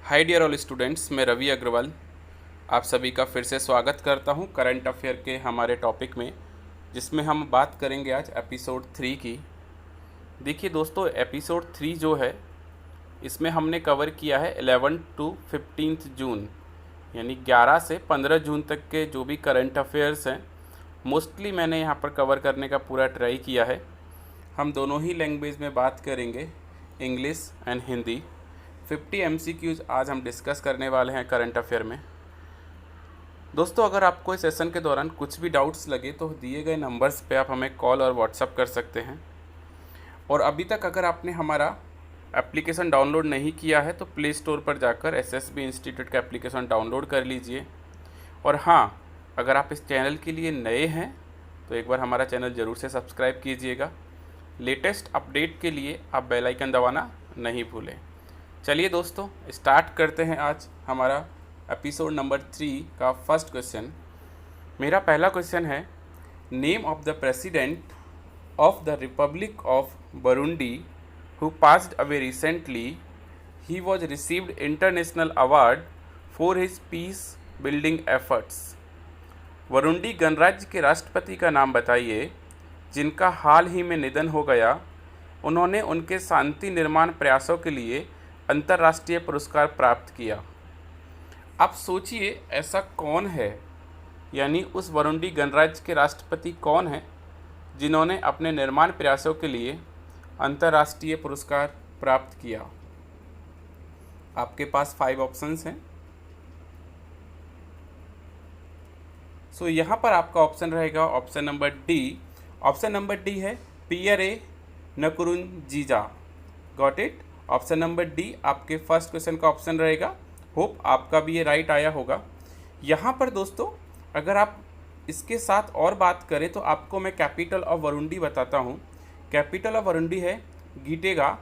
Hi dear all students, मैं रवि अग्रवाल आप सभी का फिर से स्वागत करता हूं करंट अफेयर के हमारे टॉपिक में, जिसमें हम बात करेंगे आज एपिसोड 3 की। देखिए दोस्तों, एपिसोड 3 जो है इसमें हमने कवर किया है 11 टू 15 जून, यानी 11 से 15 जून तक के जो भी करंट अफेयर्स हैं मोस्टली मैंने यहाँ पर कवर करने का पूरा ट्राई किया है। हम दोनों ही लैंग्वेज में बात करेंगे, इंग्लिश एंड हिंदी। 50 MCQs आज हम डिस्कस करने वाले हैं करंट अफेयर में। दोस्तों, अगर आपको इस सेशन के दौरान कुछ भी डाउट्स लगे तो दिए गए नंबर्स पे आप हमें कॉल और व्हाट्सअप कर सकते हैं। और अभी तक अगर आपने हमारा एप्लीकेशन डाउनलोड नहीं किया है तो प्ले स्टोर पर जाकर SSB इंस्टीट्यूट का एप्लीकेशन डाउनलोड कर लीजिए। और हाँ, अगर आप इस चैनल के लिए नए हैं तो एक बार हमारा चैनल ज़रूर से सब्सक्राइब कीजिएगा। लेटेस्ट अपडेट के लिए आप बेल आइकन दबाना नहीं भूलें। चलिए दोस्तों, स्टार्ट करते हैं आज हमारा एपिसोड नंबर 3 का फर्स्ट क्वेश्चन। मेरा पहला क्वेश्चन है, name of the president of the Republic of Burundi who passed away recently. He was received international award for his peace building efforts. Burundi गणराज्य के राष्ट्रपति का नाम बताइए जिनका हाल ही में निधन हो गया। उन्होंने उनके शांति निर्माण प्रयासों के लिए अंतर्राष्ट्रीय पुरस्कार प्राप्त किया। आप सोचिए ऐसा कौन है, यानी उस बुरुंडी गणराज्य के राष्ट्रपति कौन है जिन्होंने अपने निर्माण प्रयासों के लिए अंतर्राष्ट्रीय पुरस्कार प्राप्त किया। आपके पास 5 ऑप्शंस हैं। सो यहाँ पर आपका ऑप्शन रहेगा option number D. Option number D है Pierre Nkurunziza. Got it. Option number D आपके फर्स्ट क्वेश्चन का ऑप्शन रहेगा। होप आपका भी ये राइट आया होगा। यहाँ पर दोस्तों, अगर आप इसके साथ और बात करें तो आपको मैं कैपिटल ऑफ बुरुंडी बताता हूँ। कैपिटल ऑफ बुरुंडी है गीटेगा,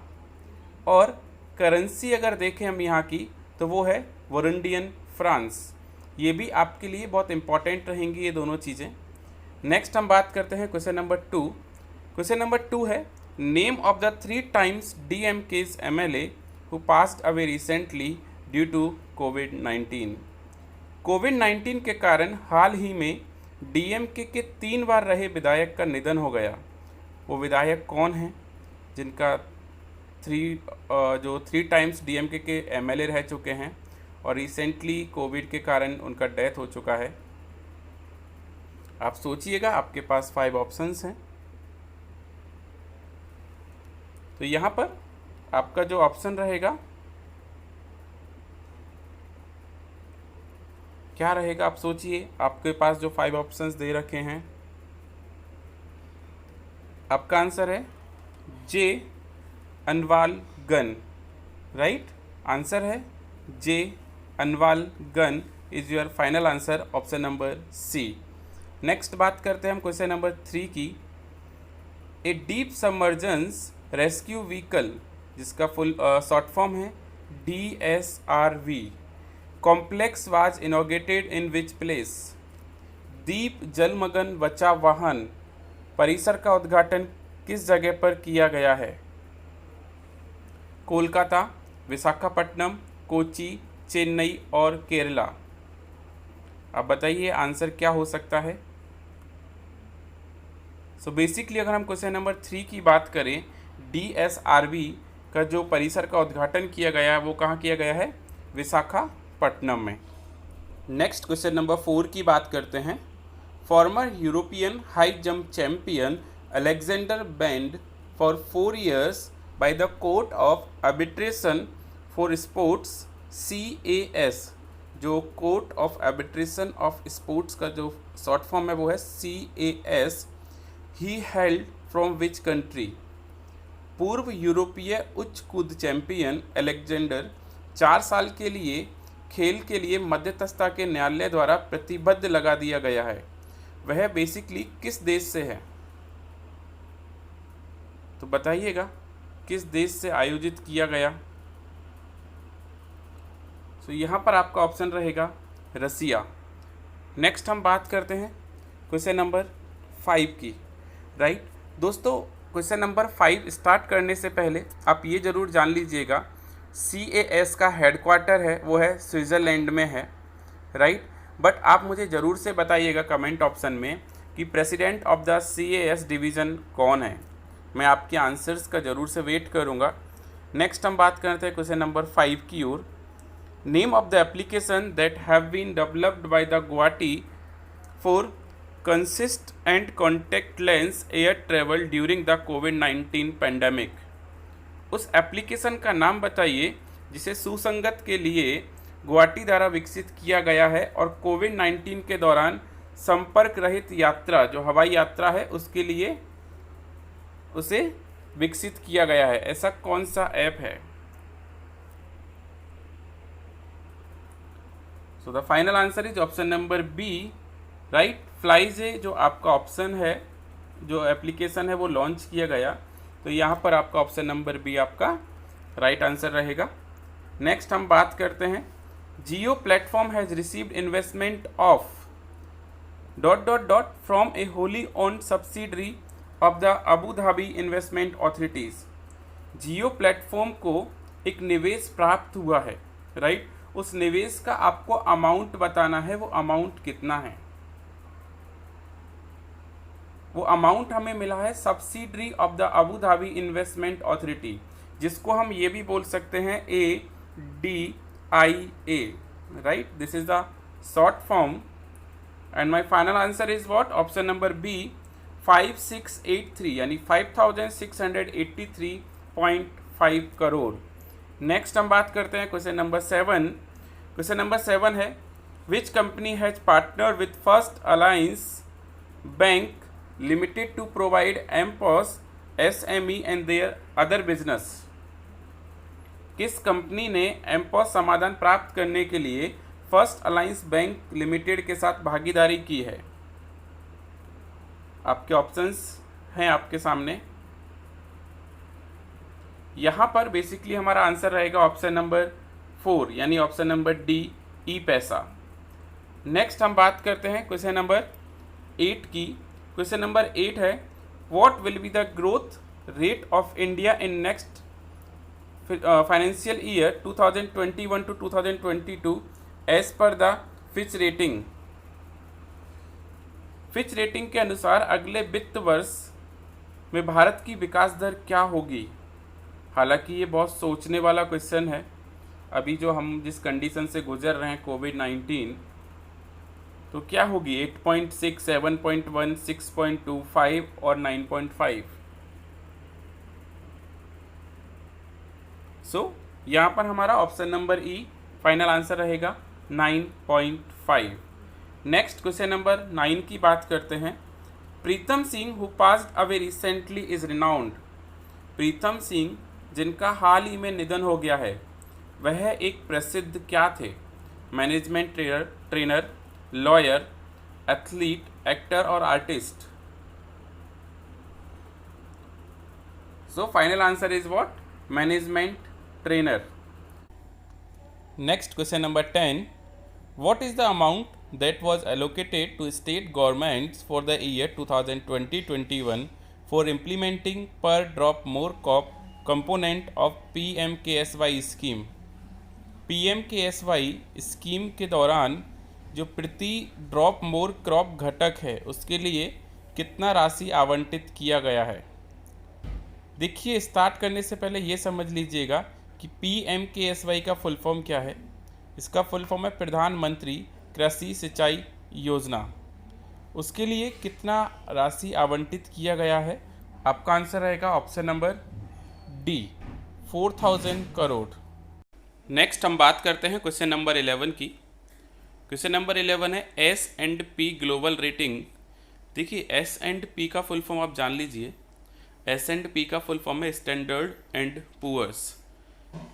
और करेंसी अगर देखें हम यहाँ की तो वो है बुरुंडियन फ्रांस। ये भी आपके लिए बहुत इंपॉर्टेंट रहेंगी ये दोनों चीज़ें। नेक्स्ट हम बात करते हैं क्वेश्चन नंबर 2। क्वेश्चन नंबर 2 है, name of the 3 times DMK's MLA who passed away recently due to COVID-19। कोविड-19 के कारण हाल ही में DMK के 3 बार रहे विधायक का निधन हो गया। वो विधायक कौन है जिनका 3 times DMK के MLA रह चुके हैं और रिसेंटली कोविड के कारण उनका डेथ हो चुका है। आप सोचिएगा, आपके पास 5 ऑप्शंस हैं। तो यहाँ पर आपका जो ऑप्शन रहेगा क्या रहेगा, आप सोचिए। आपके पास जो 5 ऑप्शंस दे रखे हैं, आपका आंसर है जे अन्वालगन। राइट आंसर है J Anbalagan is your final answer, option number C. Next बात करते हैं हम क्वेश्चन नंबर 3 की। A deep submergence rescue vehicle, जिसका फुल शॉर्ट फॉर्म है DSRV, complex was inaugurated in which place. दीप जलमग्न बचाव वाहन परिसर का उद्घाटन किस जगह पर किया गया है। कोलकाता, विशाखापट्टनम, कोची, चेन्नई और केरला। अब बताइए आंसर क्या हो सकता है। सो बेसिकली अगर हम क्वेश्चन नंबर 3 की बात करें, DSRV का जो परिसर का उद्घाटन किया गया है वो कहाँ किया गया है, विशाखापट्टनम में। नेक्स्ट क्वेश्चन नंबर 4 की बात करते हैं। Farmer European high jump champion Alexander band for 4 years by the court of arbitration for sports CAS। जो court of arbitration of sports का जो शॉर्ट फॉर्म है वो है CAS। He held from which country. पूर्व यूरोपीय उच्च कूद चैंपियन अलेक्जेंडर 4 साल के लिए खेल के लिए मध्यस्थता के न्यायालय द्वारा प्रतिबद्ध लगा दिया गया है। वह बेसिकली किस देश से है, तो बताइएगा किस देश से आयोजित किया गया। तो यहाँ पर आपका ऑप्शन रहेगा रसिया। नेक्स्ट हम बात करते हैं क्वेश्चन नंबर 5 की। राइट दोस्तों, क्वेश्चन नंबर 5 स्टार्ट करने से पहले आप ये ज़रूर जान लीजिएगा, CAS का हेडक्वार्टर है वो है स्विट्ज़रलैंड में है, राइट। बट आप मुझे ज़रूर से बताइएगा कमेंट ऑप्शन में कि president of the CAS division कौन है। मैं आपके आंसर्स का ज़रूर से वेट करूँगा। नेक्स्ट हम बात करते हैं क्वेश्चन नंबर 5 की ओर। Name of the application that have been developed by the Guwahati for consist and contact lens air travel during the कोविड-19 पैंडमिक। उस एप्लीकेशन का नाम बताइए जिसे सुसंगत के लिए गुवाहाटी द्वारा विकसित किया गया है और कोविड-19 के दौरान संपर्क रहित यात्रा जो हवाई यात्रा है उसके लिए उसे विकसित किया गया है। ऐसा कौन सा ऐप है? So the final answer is option number B, right. फ्लाइजे जो आपका ऑप्शन है, जो एप्लीकेशन है वो लॉन्च किया गया, तो यहाँ पर आपका ऑप्शन नंबर बी आपका राइट आंसर रहेगा। नेक्स्ट हम बात करते हैं, Jio platform has received investment of from a wholly owned subsidiary of the Abu Dhabi investment authorities. Jio platform को एक निवेश प्राप्त हुआ है, राइट। उस निवेश का आपको अमाउंट बताना है, वो अमाउंट कितना है। वो अमाउंट हमें मिला है subsidiary of the Abu Dhabi Investment Authority, जिसको हम ये भी बोल सकते हैं ADIA, right. This is the short form and my final answer is what? Option number B 5683 यानी 5683.5 करोड़। नेक्स्ट हम बात करते हैं क्वेश्चन नंबर 7। क्वेश्चन नंबर 7 है, which company has partner with First Alliance Bank Limited to provide mPOS SME and their other business. किस company ने mPOS समाधान प्राप्त करने के लिए फर्स्ट अलायंस बैंक लिमिटेड के साथ भागीदारी की है? आपके ऑप्शंस हैं आपके सामने। यहाँ पर बेसिकली हमारा आंसर रहेगा ऑप्शन नंबर 4 यानी ऑप्शन नंबर डी, ई पैसा। नेक्स्ट हम बात करते हैं क्वेश्चन नंबर 8 की। क्वेश्चन नंबर 8 है, what will be the growth rate of India in next financial year 2021 to 2022 as per the Fitch rating. Fitch rating के अनुसार अगले वित्त वर्ष में भारत की विकास दर क्या होगी? हालांकि ये बहुत सोचने वाला क्वेश्चन है। अभी जो हम जिस कंडीशन से गुजर रहे हैं कोविड-19, तो क्या होगी 8.6, 7.1, 6.25 और 9.5। सो यहाँ पर हमारा ऑप्शन नंबर ई फाइनल आंसर रहेगा 9.5। नेक्स्ट क्वेश्चन नंबर 9 की बात करते हैं। Pritam Singh who passed away recently is renowned. Pritam Singh जिनका हाल ही में निधन हो गया है, वह एक प्रसिद्ध क्या थे? Management trainer, lawyer, athlete, actor और artist. So final answer is what? Management trainer. Next question number 10, what is the amount that was allocated to state governments for the year 2020-21 for implementing per drop more crop component of PMKSY scheme? PMKSY scheme के दौरान जो प्रति drop more crop घटक है उसके लिए कितना राशि आवंटित किया गया है? देखिए, स्टार्ट करने से पहले ये समझ लीजिएगा कि PMKSY का फुल फॉर्म क्या है। इसका फुल फॉर्म है प्रधानमंत्री कृषि सिंचाई योजना। उसके लिए कितना राशि आवंटित किया गया है? आपका आंसर रहेगा option number D, 4000 crore. Next हम बात करते हैं क्वेश्चन नंबर 11 की। क्वेश्चन नंबर 11 है S&P ग्लोबल रेटिंग। देखिए, S&P का फुल फॉर्म आप जान लीजिए। S&P का फुल फॉर्म है Standard and Poor's.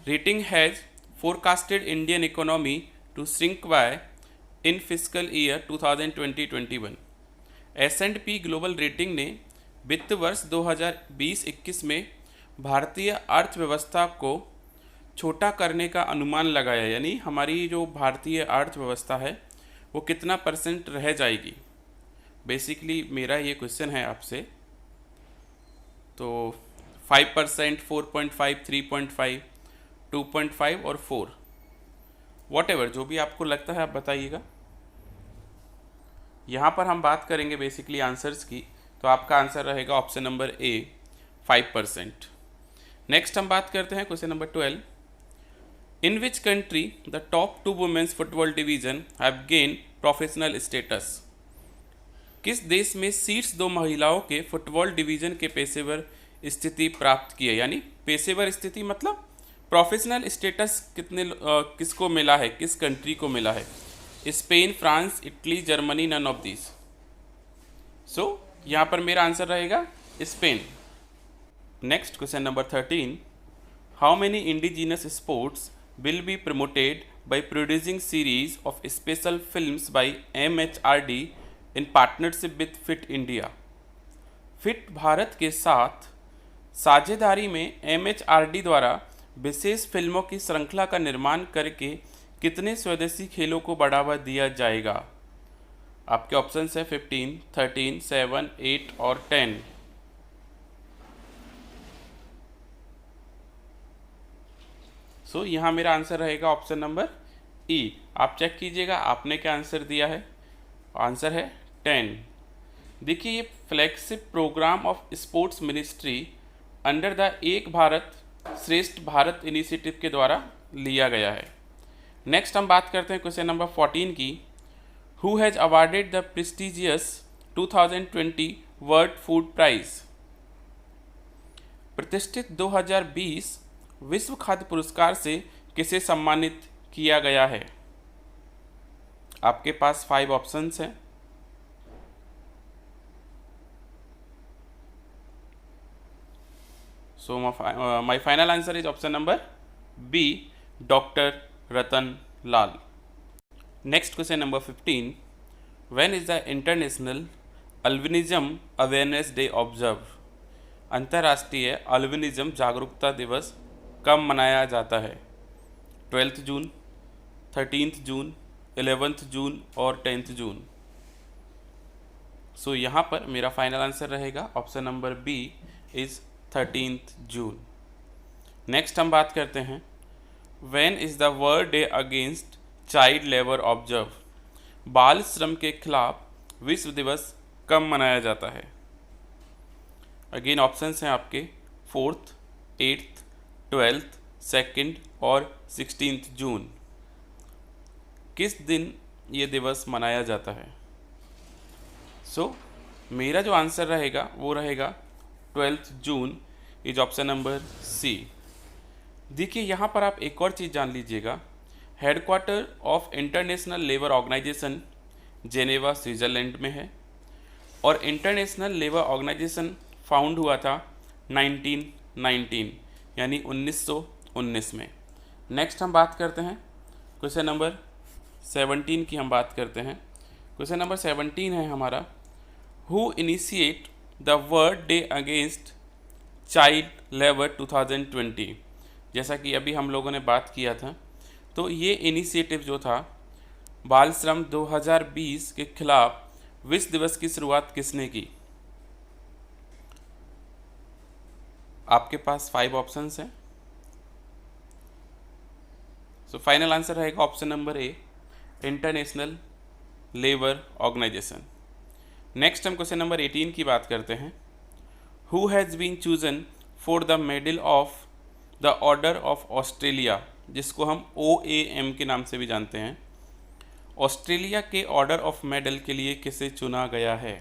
Rating has forecasted Indian economy to shrink by in fiscal year 2020-21। S&P global rating ने वित्त वर्ष 2020-21 में भारतीय अर्थव्यवस्था को छोटा करने का अनुमान लगाया, यानी हमारी जो भारतीय अर्थव्यवस्था है वो कितना % रह जाएगी। बेसिकली मेरा ये क्वेश्चन है आपसे, तो 5%, 4.5, 3.5 2.5 और 4, वॉटेवर जो भी आपको लगता है आप बताइएगा। यहाँ पर हम बात करेंगे बेसिकली आंसर्स की, तो आपका आंसर रहेगा ऑप्शन नंबर ए 5%। नेक्स्ट हम बात करते हैं question number 12। In which country the top 2 women's football division have gain professional status? किस देश में शीर्ष 2 महिलाओं के फुटबॉल डिवीजन के पेशेवर स्थिति प्राप्त की है? यानी पेशेवर स्थिति मतलब प्रोफेशनल स्टेटस किसको मिला है, किस कंट्री को मिला है? Spain, France, Italy, Germany, none of this. So यहाँ पर मेरा आंसर रहेगा Spain. Next question number 13। How many indigenous sports will be promoted by producing series of special films by MHRD in partnership with Fit India? Fit Bharat के साथ साझेदारी में MHRD द्वारा विशेष फिल्मों की श्रृंखला का निर्माण करके कितने स्वदेशी खेलों को बढ़ावा दिया जाएगा? आपके ऑप्शंस है 15, 13, 7, 8 और 10। सो यहाँ मेरा आंसर रहेगा ऑप्शन नंबर ई। आप चेक कीजिएगा आपने क्या आंसर दिया है। आंसर है 10। देखिए ये flagship programme of sports ministry under the Ek Bharat श्रेष्ठ भारत इनिशिएटिव के द्वारा लिया गया है। नेक्स्ट हम बात करते हैं क्वेश्चन नंबर 14 की। Who has awarded the prestigious 2020 world food prize? प्रतिष्ठित 2020 विश्व खाद्य पुरस्कार से किसे सम्मानित किया गया है? आपके पास 5 ऑप्शंस हैं। So my final answer is option number B, doctor Ratan Lal. Next question number 15। When is the international albinism awareness day observe? अंतर्राष्ट्रीय अल्बिनिज्म जागरूकता दिवस कब मनाया जाता है? 12 जून, 13 जून, 11 जून और 10 जून। सो यहाँ पर मेरा फाइनल आंसर रहेगा option number B is 13 June. Next हम बात करते हैं when is the world day against child labour observe? बाल श्रम के खिलाफ विश्व दिवस कब मनाया जाता है? अगेन ऑप्शंस हैं आपके 4th, 8th, 12th, 2nd और 16 जून। किस दिन ये दिवस मनाया जाता है? सो मेरा जो आंसर रहेगा वो रहेगा 12 June is option number C. देखिए यहाँ पर आप एक और चीज़ जान लीजिएगा। Headquarter of International labour Organization Geneva Switzerland में है और इंटरनेशनल लेबर ऑर्गेनाइजेशन फाउंड हुआ था 1919 यानी 1919 में। नेक्स्ट हम बात करते हैं क्वेश्चन नंबर 17 की। हम बात करते हैं क्वेश्चन नंबर 17 है हमारा, who initiate the world day against child labour 2020? जैसा कि अभी हम लोगों ने बात किया था, तो ये इनिशिएटिव जो था बाल श्रम 2020 के खिलाफ विश्व दिवस की शुरुआत किसने की? आपके पास 5 ऑप्शंस हैं। सो फाइनल आंसर रहेगा option number A, international labour organisation. Next हम क्वेश्चन नंबर 18 की बात करते हैं। Who has been chosen for the medal of the order of Australia, जिसको हम OAM के नाम से भी जानते हैं। ऑस्ट्रेलिया के ऑर्डर ऑफ मेडल के लिए किसे चुना गया है?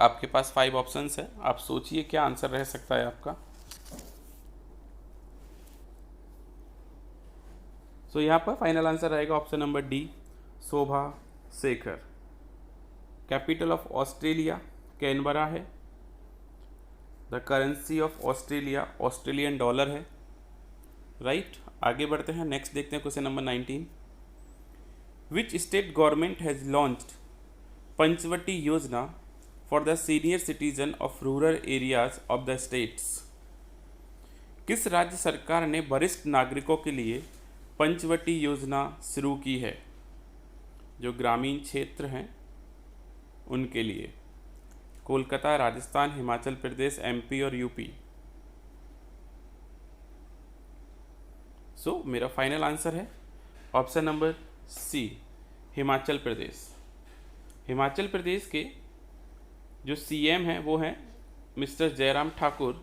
आपके पास 5 ऑप्शंस है। आप सोचिए क्या आंसर रह सकता है आपका। सो यहाँ पर फाइनल आंसर रहेगा option number D, Shobha Shekhar. Capital of Australia Canberra है। The currency of Australia Australian dollar है। राइट, आगे बढ़ते हैं। नेक्स्ट देखते हैं question number 19। Which state government has launched Panchvati योजना for the senior citizen of rural areas of the states? किस राज्य सरकार ने वरिष्ठ नागरिकों के लिए पंचवटी योजना शुरू की है, जो ग्रामीण क्षेत्र हैं उनके लिए? कोलकाता, राजस्थान, हिमाचल प्रदेश, MP और UP। सो मेरा फाइनल आंसर है option number C, Himachal Pradesh. Himachal Pradesh के जो सीएम हैं वो हैं mister Jairam Thakur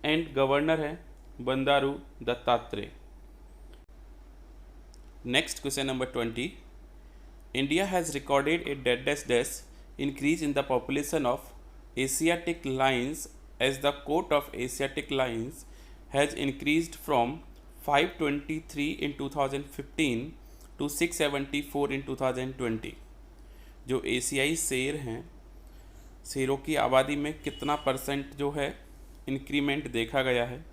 and governor है Bandaru Dattatreya. Next question number 20, India has recorded a deadest increase in the population of Asiatic lions as the coat of Asiatic lions has increased from 523 in 2015 to 674 in 2020। जो एशियाई शेर हैं, शेरों की आबादी में कितना परसेंट जो है इंक्रीमेंट देखा गया है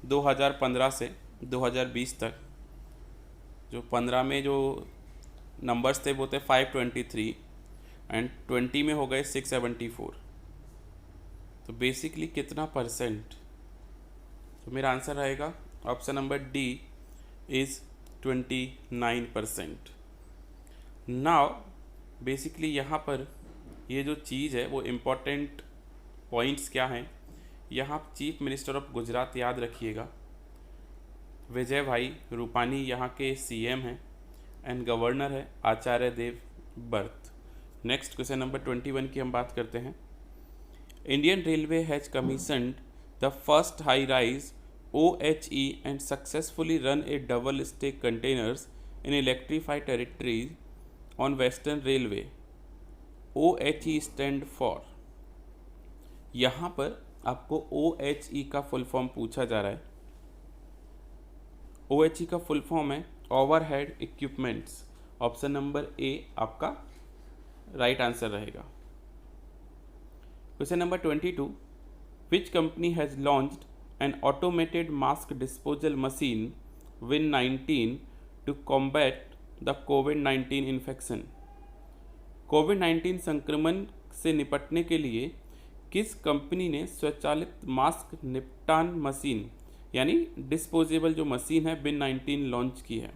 2015 से 2020 तक। जो 15 में जो नंबर्स थे वो थे 523 एंड 20 में हो गए 674। तो बेसिकली कितना परसेंट, तो मेरा आंसर रहेगा option number D is 29%। Now basically यहाँ पर ये जो चीज़ है वो इम्पोर्टेंट पॉइंट्स क्या हैं, यहाँ चीफ मिनिस्टर ऑफ गुजरात याद रखिएगा, विजय भाई रूपानी यहाँ के सीएम हैं एंड गवर्नर है Acharya Devvrat. Next question number 21 की हम बात करते हैं। Indian railway has commissioned the first high rise OHE and successfully run a double stack containers in electrified territories on western railway. OHE stand for, यहाँ पर आपको OHE का फुल फॉर्म पूछा जा रहा है। OHE का फुल फॉर्म है overhead equipments. Option number A आपका राइट आंसर रहेगा। Question number 22, which company has launched an automated mask disposal machine Win19 to combat the कोविड-19 इन्फेक्शन। कोविड-19 संक्रमण से निपटने के लिए किस कंपनी ने स्वचालित मास्क निपटान मशीन यानी डिस्पोजेबल जो मशीन है Win19 लॉन्च की है?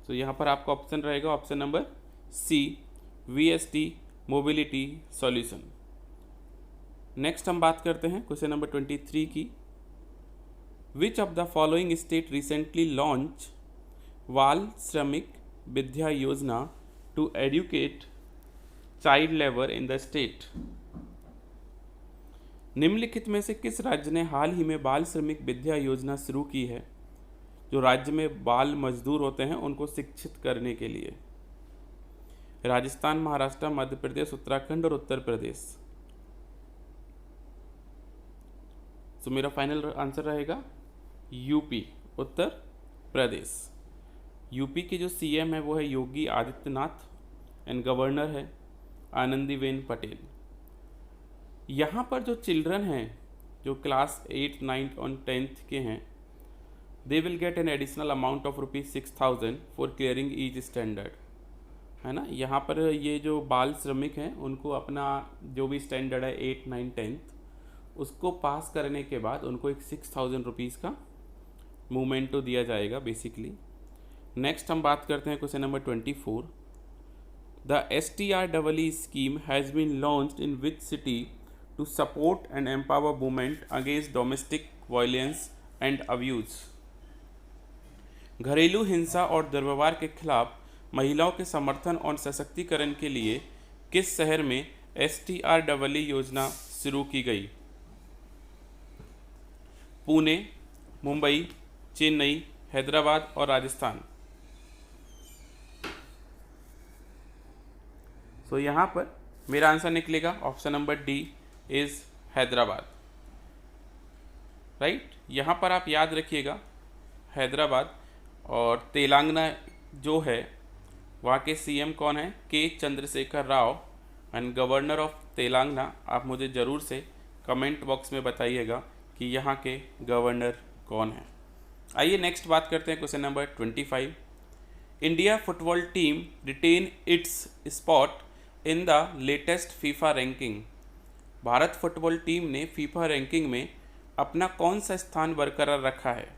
तो यहाँ पर आपका ऑप्शन रहेगा option number C, VST mobility solution. Next हम बात करते हैं क्वेश्चन नंबर 23 की। Which of the following state recently launch Bal Shramik Vidya Yojana to educate child labour in the state. निम्नलिखित में से किस राज्य ने हाल ही में बाल श्रमिक विद्या योजना शुरू की है, जो राज्य में बाल मजदूर होते हैं उनको शिक्षित करने के लिए? राजस्थान, महाराष्ट्र, मध्य प्रदेश, उत्तराखंड और उत्तर प्रदेश। तो मेरा फाइनल आंसर रहेगा यूपी, उत्तर प्रदेश। यूपी के जो सीएम है वो है योगी आदित्यनाथ एंड गवर्नर है आनंदीबेन पटेल। यहाँ पर जो चिल्ड्रन हैं जो क्लास 8, 9 और 10th के हैं, they will get an additional amount of ₹6,000 for clearing each standard, है ना। यहाँ पर ये जो बाल श्रमिक हैं उनको अपना जो भी स्टैंडर्ड है 8, 9, 10th उसको पास करने के बाद उनको एक ₹6,000 का मोमेंटो दिया जाएगा बेसिकली। नेक्स्ट हम बात करते हैं question number 24, the STREE scheme has been launched in which city to support and empower women against domestic violence and abuse. घरेलू हिंसा और दुर्व्यवहार के खिलाफ महिलाओं के समर्थन और सशक्तिकरण के लिए किस शहर में STREE योजना शुरू की गई? पुणे, मुंबई, चेन्नई, हैदराबाद और राजस्थान। सो यहाँ पर मेरा आंसर निकलेगा option number D is Hyderabad, right. यहाँ पर आप याद रखिएगा हैदराबाद और तेलंगाना जो है वहाँ के सीएम कौन है? के Chandrashekhar Rao and governor of Telangana. आप मुझे ज़रूर से कमेंट बॉक्स में बताइएगा कि यहाँ के गवर्नर कौन है। आइए नेक्स्ट बात करते हैं question number 25, India football team retain its spot in the latest FIFA ranking. Bharat football team ने फीफा रैंकिंग में अपना कौन सा स्थान बरकरार रखा है?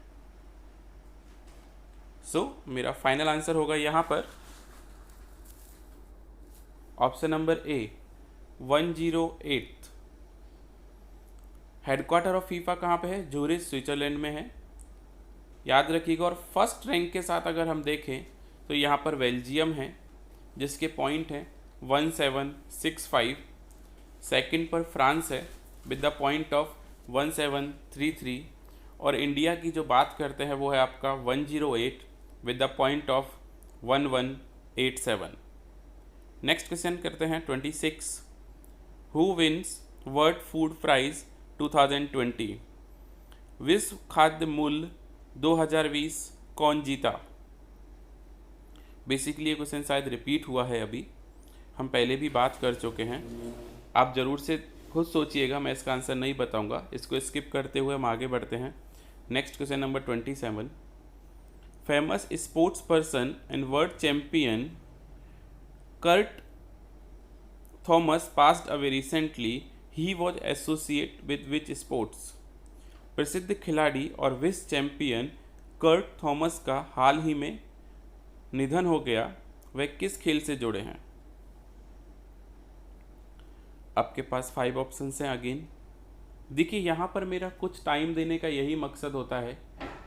मेरा फाइनल आंसर होगा यहाँ पर option number A 108। Headquarter of FIFA कहाँ पे है? जूरिच, स्विट्जरलैंड में है, याद रखिएगा। और फर्स्ट रैंक के साथ अगर हम देखें तो यहाँ पर बेल्जियम है जिसके पॉइंट हैं 1765। सेकंड पर फ्रांस है विद द पॉइंट ऑफ 1733। और इंडिया की जो बात करते हैं वो है आपका 108 with the point of 1187। Next question करते हैं 26। Who wins world food prize 2020? विश्व खाद्य मूल्य 2020 कौन जीता? बेसिकली ये क्वेश्चन शायद रिपीट हुआ है, अभी हम पहले भी बात कर चुके हैं। आप ज़रूर से खुद सोचिएगा, मैं इसका आंसर नहीं बताऊंगा, इसको स्किप करते हुए हम आगे बढ़ते हैं। Next question number 27। Famous sports person and world champion Kurt Thomas passed away recently, he was associate with which sports? प्रसिद्ध खिलाड़ी और विश्व चैंपियन कर्ट थॉमस का हाल ही में निधन हो गया, वह किस खेल से जुड़े हैं? आपके पास 5 ऑप्शंस हैं अगेन। देखिए यहाँ पर मेरा कुछ टाइम देने का यही मकसद होता है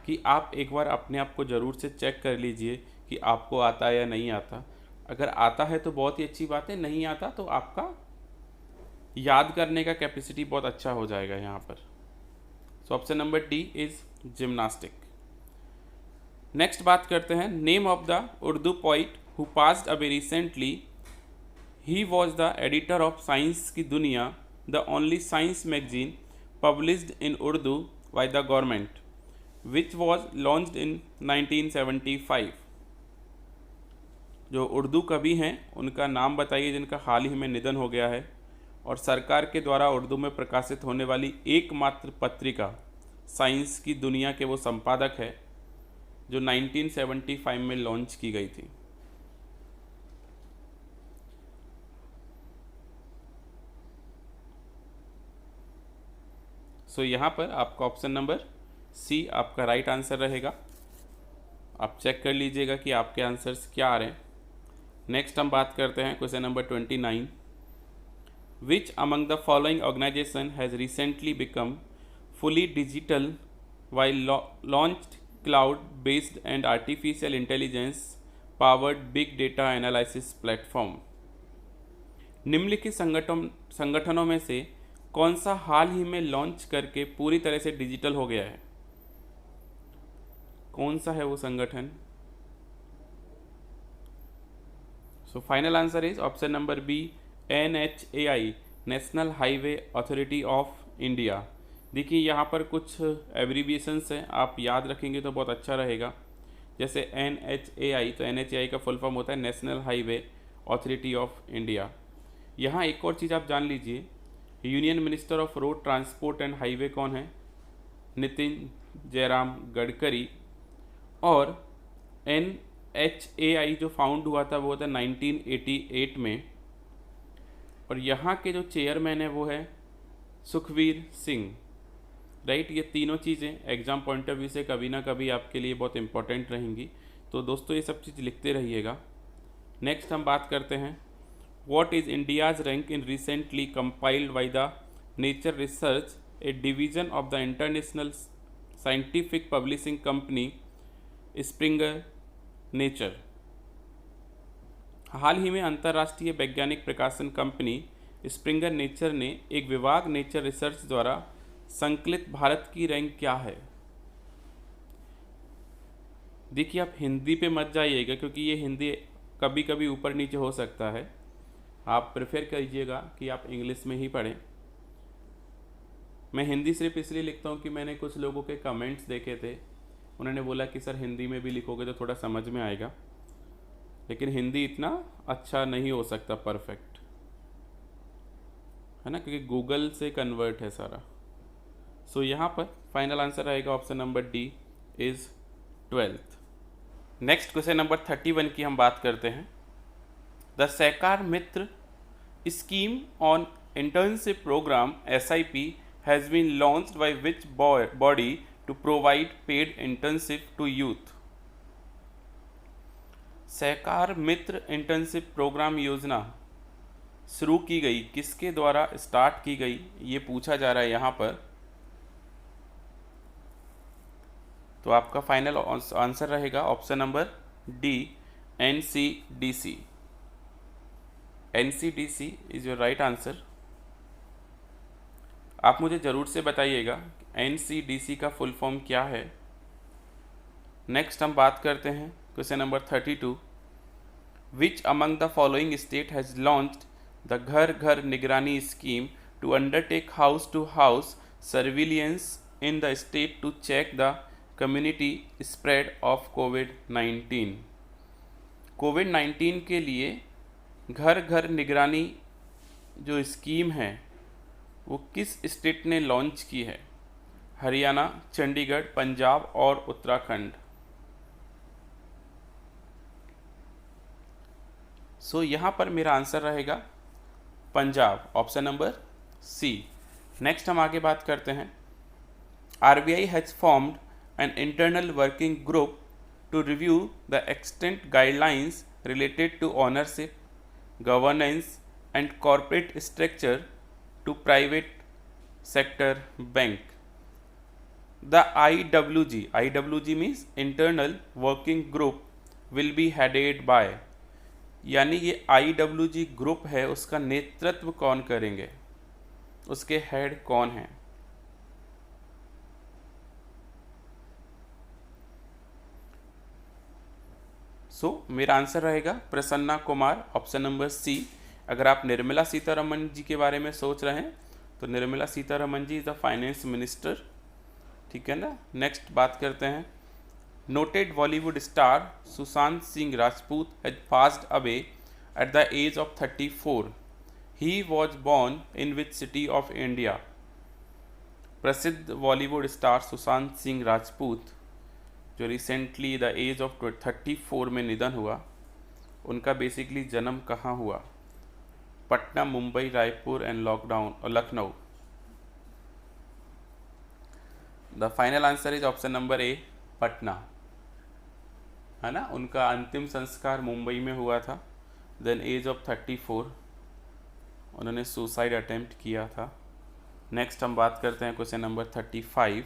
कि आप एक बार अपने आप को ज़रूर से चेक कर लीजिए कि आपको आता है या नहीं आता। अगर आता है तो बहुत ही अच्छी बात है, नहीं आता तो आपका याद करने का कैपेसिटी बहुत अच्छा हो जाएगा यहाँ पर। So option number D is gymnastic. Next बात करते हैं, name of the Urdu poet who passed away recently, he was the editor of science की दुनिया, the only science magazine published in Urdu bye the government, which was launched in 1975। जो उर्दू कवि हैं उनका नाम बताइए जिनका हाल ही में निधन हो गया है, और सरकार के द्वारा उर्दू में प्रकाशित होने वाली एकमात्र पत्रिका साइंस की दुनिया के वो संपादक है जो 1975 में लॉन्च की गई थी। सो यहाँ पर आपका ऑप्शन नंबर सी आपका राइट आंसर रहेगा। आप चेक कर लीजिएगा कि आपके आंसर्स क्या आ रहे हैं। नेक्स्ट हम बात करते हैं question number 29। Which among the following organisation has recently become fully digital while launched cloud based and artificial intelligence powered big data analysis platform? निम्नलिखित संगठनों में से कौन सा हाल ही में लॉन्च करके पूरी तरह से डिजिटल हो गया है? कौन सा है वो संगठन? So final answer is option number B, NHAI, national highway authority of India. देखिए यहाँ पर कुछ एब्रीविएशंस हैं, आप याद रखेंगे तो बहुत अच्छा रहेगा। जैसे NHAI, तो NHAI का फुल फॉर्म होता है national highway authority of India. यहाँ एक और चीज़ आप जान लीजिए, union minister of road transport and highway कौन है? नितिन जयराम गडकरी। और NHAI जो फाउंड हुआ था वो था 1988 में, और यहाँ के जो चेयरमैन है वो है सुखवीर सिंह। राइट, ये तीनों चीज़ें एग्ज़ाम पॉइंट ऑफ व्यू से कभी ना कभी आपके लिए बहुत इंपॉर्टेंट रहेंगी, तो दोस्तों ये सब चीज़ लिखते रहिएगा। नेक्स्ट हम बात करते हैं, what is India's rank in recently compiled by the Nature Research, a division of the international scientific publishing company Springer Nature. हाल ही में अंतर्राष्ट्रीय वैज्ञानिक प्रकाशन कंपनी स्प्रिंगर नेचर ने एक विभाग नेचर रिसर्च द्वारा संकलित भारत की रैंक क्या है? देखिए आप हिंदी पे मत जाइएगा क्योंकि ये हिंदी कभी कभी ऊपर नीचे हो सकता है, आप प्रेफर कीजिएगा कि आप इंग्लिश में ही पढ़ें। मैं हिंदी सिर्फ इसलिए लिखता हूँ कि मैंने कुछ लोगों के कमेंट्स देखे थे, उन्होंने बोला कि सर हिंदी में भी लिखोगे तो थोड़ा समझ में आएगा, लेकिन हिंदी इतना अच्छा नहीं हो सकता परफेक्ट, है ना, क्योंकि गूगल से कन्वर्ट है सारा। सो यहाँ पर फाइनल आंसर आएगा option number D is 12th। Next question number 31 की हम बात करते हैं। The Sahakar Mitra scheme on internship programme SIP has been launched by which body to provide paid internship to youth? Sahakar Mitra internship programme योजना शुरू की गई, किसके द्वारा स्टार्ट की गई, ये पूछा जा रहा है यहाँ पर। तो आपका फाइनल आंसर रहेगा option number D, NCDC। NCDC is your right answer. आप मुझे ज़रूर से बताइएगा NCDC का फुल फॉर्म क्या है। नेक्स्ट हम बात करते हैं question number 32। Which among the following state has launched the घर घर निगरानी scheme to undertake house to house surveillance in the state to check the community spread of कोविड-19। कोविड-19 के लिए घर घर निगरानी जो स्कीम है वो किस स्टेट ने लॉन्च की है? हरियाणा, चंडीगढ़, पंजाब और उत्तराखंड। सो यहाँ पर मेरा आंसर रहेगा Punjab, option number C. Next हम आगे बात करते हैं। RBI has formed an internal working group to review the extent guidelines related to ownership, governance and corporate structure to private sector bank. The IWG means internal working group will be headed by, यानी ये IWG group है उसका नेतृत्व कौन करेंगे, उसके head कौन हैं? मेरा आंसर रहेगा Prasanna Kumar, option number C. अगर आप निर्मला सीतारमण जी के बारे में सोच रहे हैं तो Nirmala Sitharaman ji is the finance minister, ठीक है ना। नेक्स्ट बात करते हैं। Noted Bollywood star Sushant Singh Rajput has passed away at the age of 34। He was born in which city of India? प्रसिद्ध बॉलीवुड स्टार सुशांत सिंह राजपूत जो रिसेंटली द एज ऑफ 34 में निधन हुआ, उनका बेसिकली जन्म कहाँ हुआ? Patna, Mumbai, Raipur and Lucknow. The final answer is option number ए, पटना, है ना। उनका अंतिम संस्कार मुंबई में हुआ था। देन एज ऑफ 34 उन्होंने सुसाइड अटेम्प्ट किया था। नेक्स्ट हम बात करते हैं question number 35।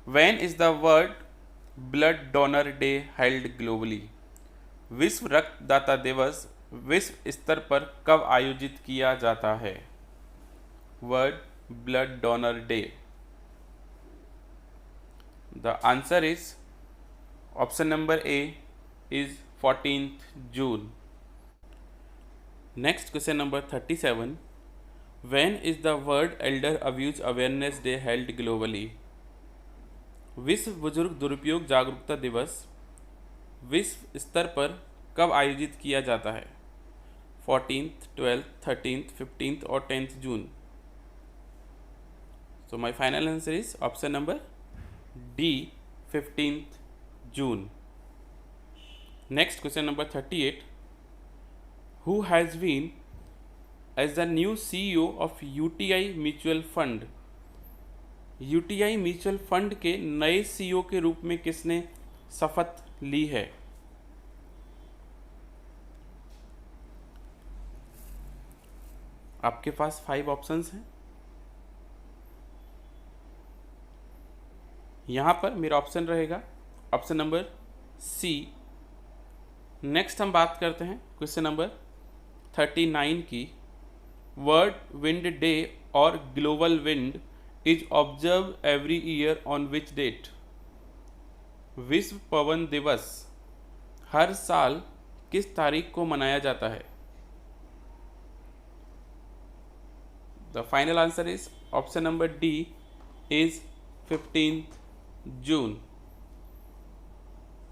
When is the world blood donor day held globally? विश्व रक्तदाता दिवस विश्व स्तर पर कब आयोजित किया जाता है? World blood donor day. The answer is option number A is 14th June. Next question number 37। When is the world Elder abuse awareness day held globally? विश्व बुजुर्ग दुरुपयोग जागरूकता दिवस विश्व स्तर पर कब आयोजित किया जाता है? 14th, 12th, 13th, 15th और 10th जून। So my final answer is option number D, 15th जून। Next question number 38। Who has been age the new CEO of UTI mutual fund? UTI mutual fund के नए CEO के रूप में किसने शपथ ली है? आपके पास 5 ऑप्शंस हैं। यहाँ पर मेरा ऑप्शन रहेगा ऑप्शन नंबर सी। नेक्स्ट हम बात करते हैं क्वेश्चन नंबर 39 की। वर्ल्ड विंड डे और global wind is observe every year on which date? विश्व पवन दिवस हर साल किस तारीख को मनाया जाता है? The final answer is option number D is 15th जून।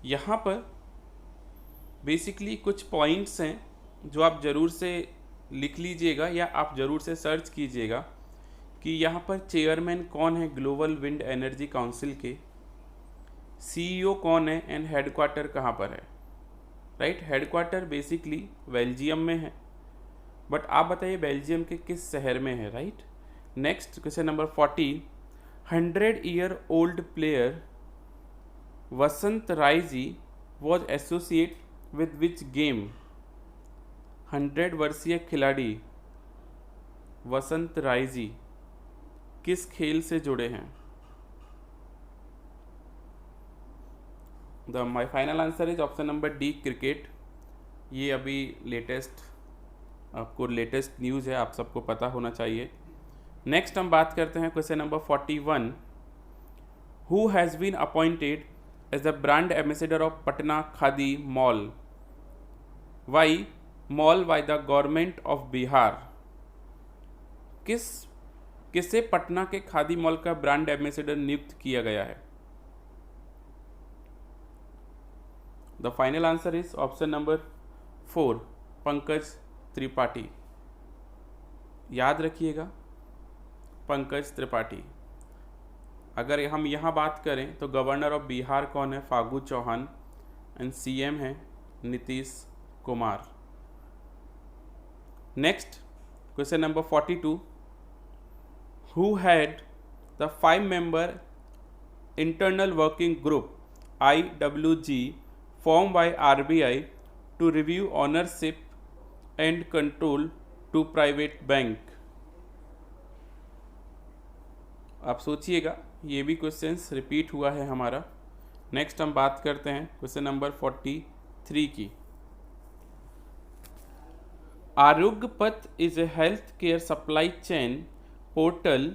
यहाँ पर बेसिकली कुछ पॉइंट्स हैं जो आप ज़रूर से लिख लीजिएगा या आप ज़रूर से सर्च कीजिएगा कि यहाँ पर चेयरमैन कौन है ग्लोबल विंड एनर्जी काउंसिल के, CEO कौन है एंड हेडक्वार्टर कहाँ पर है, राइट। हेडक्वार्टर बेसिकली बेल्जियम में है, बट आप बताइए बेल्जियम के किस शहर में है, right. Next question number 14। 100-year-old player Vasant Rai ji was associate with which game? 100 वर्षीय खिलाड़ी वसंत राय जी किस खेल से जुड़े हैं? My final answer is option number D, cricket. ये अभी लेटेस्ट, आपको लेटेस्ट न्यूज़ है, आप सबको पता होना चाहिए। नेक्स्ट हम बात करते हैं question number 41। Who has been appointed as the brand ambassador of Patna khadi mall Y mall by the government of Bihar? किसे पटना के खादी मॉल का ब्रांड एम्बेसडर नियुक्त किया गया है? The final answer is option number 4, Pankaj Tripathi. याद रखिएगा, पंकज त्रिपाठी। अगर हम यहाँ बात करें तो गवर्नर ऑफ बिहार कौन है? फागू चौहान। एंड सीएम है Nitish Kumar. Next question number 42। Who had the 5-member internal working group IWG formed by RBI to review ownership and control to private bank? आप सोचिएगा, ये भी क्वेश्चंस रिपीट हुआ है हमारा। नेक्स्ट हम बात करते हैं क्वेश्चन नंबर 43 की। आरोग्य पथ is a health care supply chain portal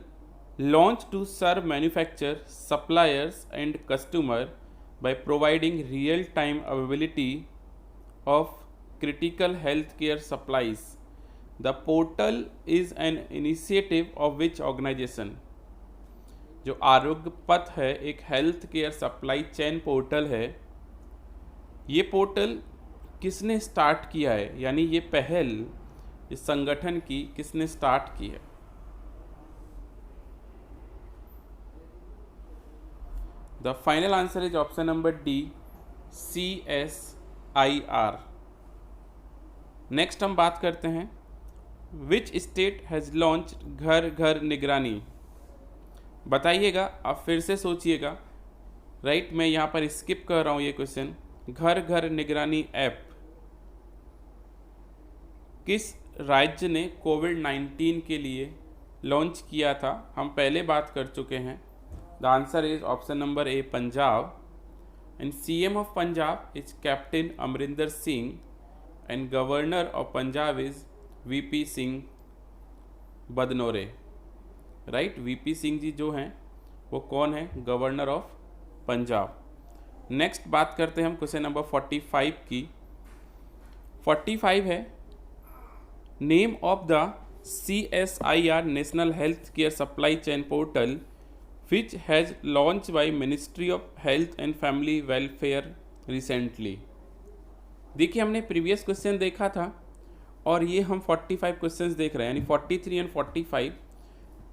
launched to serve manufacturers, suppliers and customer by providing real-time availability of critical healthcare supplies. The portal is an initiative of which organization? जो आरोग्य पथ है एक health care supply chain portal है। ये portal किसने start किया है, यानी ये पहल इस संगठन की किसने स्टार्ट की है? The final answer is option number D, CSIR। Next हम बात करते हैं विच स्टेट हैज़ लॉन्च घर घर निगरानी? बताइएगा, आप फिर से सोचिएगा। राइट, मैं यहाँ पर स्किप कर रहा हूँ ये क्वेश्चन। घर घर निगरानी ऐप किस राज्य ने कोविड-19 के लिए लॉन्च किया था? हम पहले बात कर चुके हैं। The answer is option number A, Punjab. And CM of Punjab is captain Amarinder Singh and governor of Punjab is VP Singh Badnore. Right, VP Singh ji जो हैं वो कौन है? Governor of Punjab. नेक्स्ट बात करते हैं हम क्वेश्चन नंबर 45 की। 45 है, name of the CSIR national health care supply chain portal which has launched by Ministry of Health and Family Welfare recently। देखिए, हमने प्रीवियस क्वेश्चन देखा था और ये हम 45 क्वेश्चंस देख रहे हैं, यानी 43 एंड 45।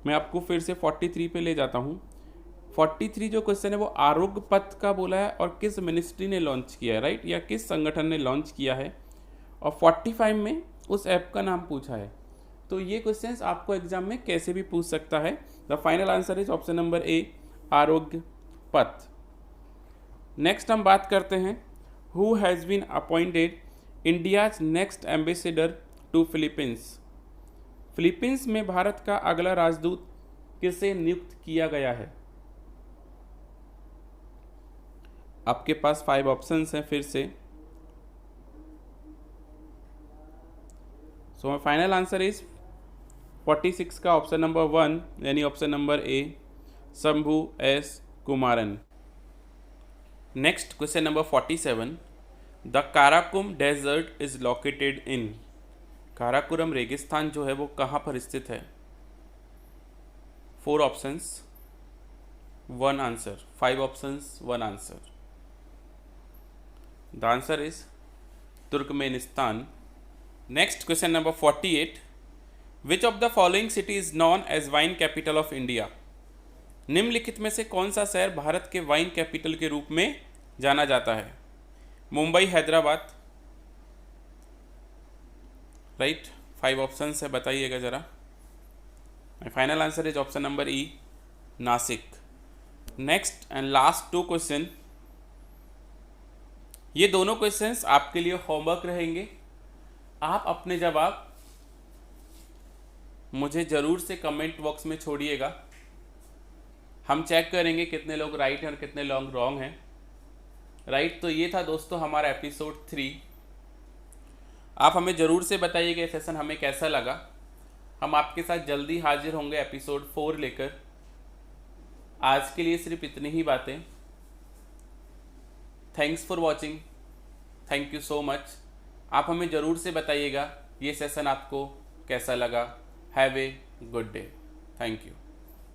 मैं आपको फिर से 43 पे ले जाता हूँ। 43 जो क्वेश्चन है वो आरोग्य पथ का बोला है और किस मिनिस्ट्री ने लॉन्च किया है, राइट, या किस संगठन ने लॉन्च किया है। और 45 में उस ऐप का नाम पूछा है। तो ये क्वेश्चंस आपको एग्जाम में कैसे भी पूछ सकता है। The final answer is option number A, Arogya Path. Next हम बात करते हैं who has been appointed India's next ambassador to Philippines? Philippines में भारत का अगला राजदूत किसे नियुक्त किया गया है? आपके पास 5 ऑप्शंस हैं फिर से। So my final answer is 46 का ऑप्शन नंबर 1, यानी option number A, Shambhu S Kumaran. Next question number 47। The Karakoram desert is located in? Karakoram रेगिस्तान जो है वो कहाँ पर स्थित है? 4 options 1 answer, 5 options 1 answer. The answer is Turkmenistan. Next question number 48। Which of the following city is known as wine capital of India? निम्नलिखित में से कौन सा शहर भारत के वाइन कैपिटल के रूप में जाना जाता है? मुंबई, हैदराबाद। राइट, 5 ऑप्शन है, बताइएगा जरा। My final answer is option number E, Nashik. Next and last 2 question. ये दोनों क्वेश्चंस आपके लिए होमवर्क रहेंगे। आप अपने जवाब मुझे ज़रूर से कमेंट बॉक्स में छोड़िएगा। हम चेक करेंगे कितने लोग राइट हैं और कितने लोग रॉन्ग हैं। राइट। तो ये था दोस्तों हमारा एपिसोड 3। आप हमें ज़रूर से बताइएगा ये सेशन हमें कैसा लगा। हम आपके साथ जल्दी हाजिर होंगे एपिसोड 4 लेकर। आज के लिए सिर्फ इतनी ही बातें। Thanks for watching. Thank you so much. आप हमें ज़रूर से बताइएगा ये सेशन आपको कैसा लगा। Have a good day. Thank you.